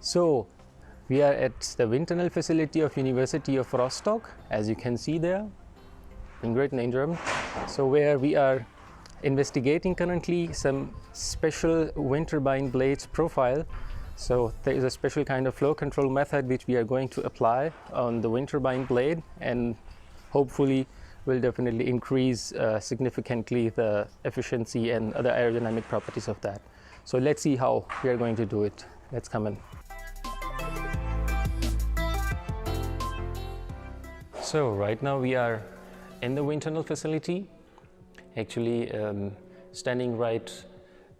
So we are at the wind tunnel facility of University of Rostock, as you can see there, in written in German. So where we are investigating currently some special wind turbine blades profile. So there is a special kind of flow control method which we are going to apply on the wind turbine blade, and hopefully will definitely increase significantly the efficiency and other aerodynamic properties of that. So let's see how we are going to do it. Let's come in. So right now we are in the wind tunnel facility, actually standing right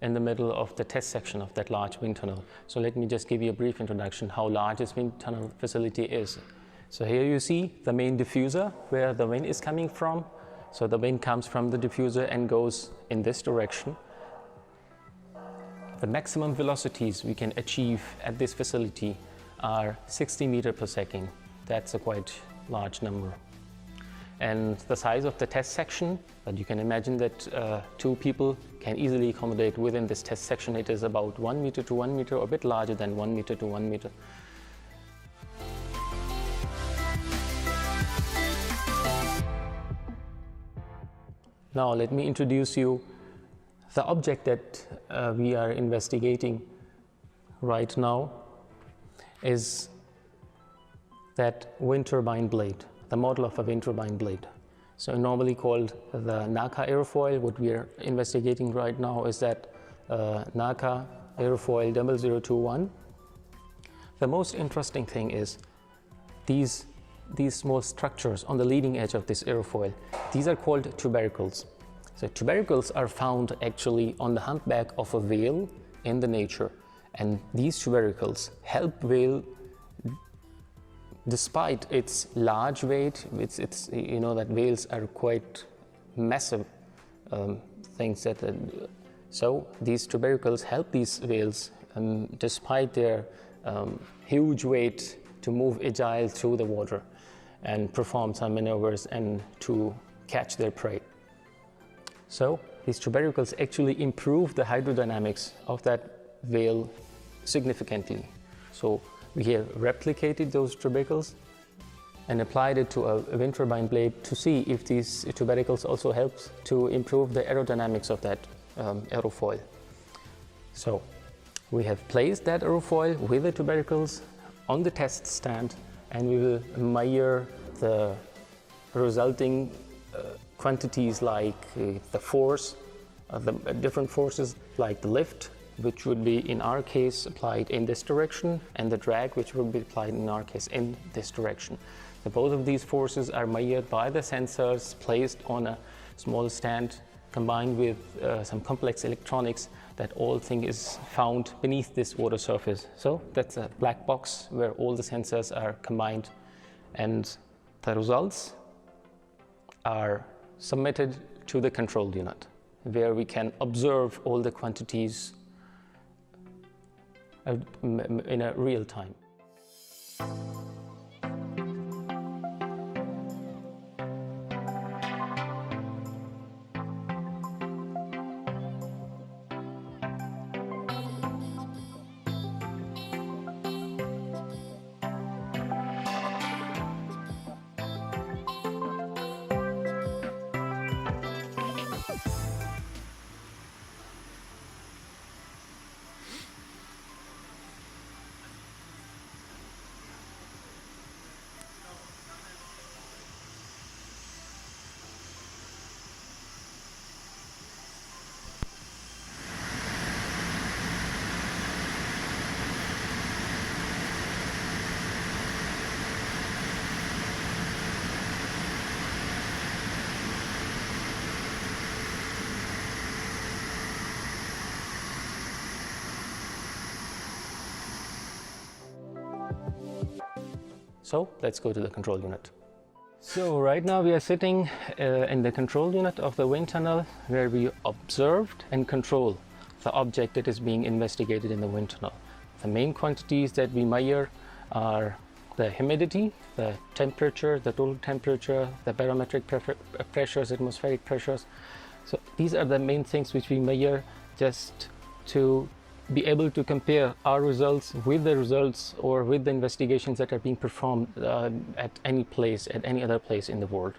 in the middle of the test section of that large wind tunnel. So let me just give you a brief introduction how large this wind tunnel facility is. So here you see the main diffuser where the wind is coming from. So the wind comes from the diffuser and goes in this direction. The maximum velocities we can achieve at this facility are 60 meters per second. That's a quite large number. And the size of the test section, that you can imagine that two people can easily accommodate within this test section. It is about 1 meter to 1 meter, or a bit larger than 1 meter to 1 meter. Now let me introduce you the object that we are investigating right now is that wind turbine blade, the model of a wind turbine blade. So normally called the NACA airfoil. What we are investigating right now is that NACA airfoil 0021. The most interesting thing is these small structures on the leading edge of this airfoil. These are called tubercles. So tubercles are found actually on the humpback of a whale in the nature, and these tubercles help whale, despite its large weight. It's you know that whales are quite massive things that so these tubercles help these whales despite their huge weight to move agile through the water and perform some maneuvers and to catch their prey. So these tubercles actually improve the hydrodynamics of that whale significantly. So we have replicated those tubercles and applied it to a wind turbine blade to see if these tubercles also help to improve the aerodynamics of that aerofoil. So we have placed that aerofoil with the tubercles on the test stand, and we will measure the resulting quantities like the force, the different forces like the lift, which would be in our case applied in this direction, and the drag, which would be applied in our case in this direction. So both of these forces are measured by the sensors placed on a small stand, combined with some complex electronics that all thing is found beneath this water surface. So that's a black box where all the sensors are combined, and the results are submitted to the control unit, where we can observe all the quantities in a real time. So let's go to the control unit. So right now we are sitting in the control unit of the wind tunnel, where we observed and control the object that is being investigated in the wind tunnel. The main quantities that we measure are the humidity, the temperature, the total temperature, the barometric pressures, atmospheric pressures. So these are the main things which we measure just to be able to compare our results with the results or with the investigations that are being performed at any place, at any other place in the world.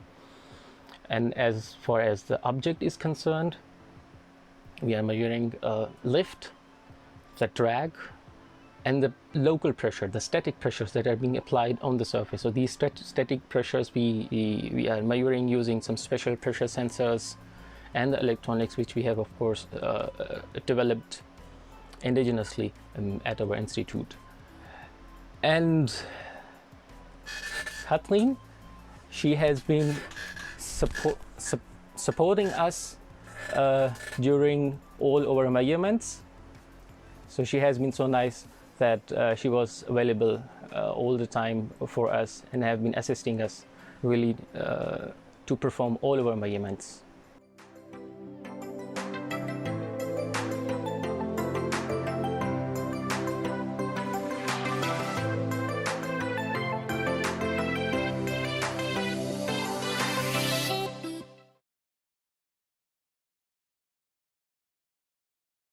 And as far as the object is concerned, we are measuring lift, the drag, and the local pressure, the static pressures that are being applied on the surface. So these static pressures we are measuring using some special pressure sensors and the electronics, which we have, of course, developed indigenously at our institute. And Kathleen, she has been supporting us during all our measurements. So she has been so nice that she was available all the time for us and have been assisting us really to perform all of our measurements.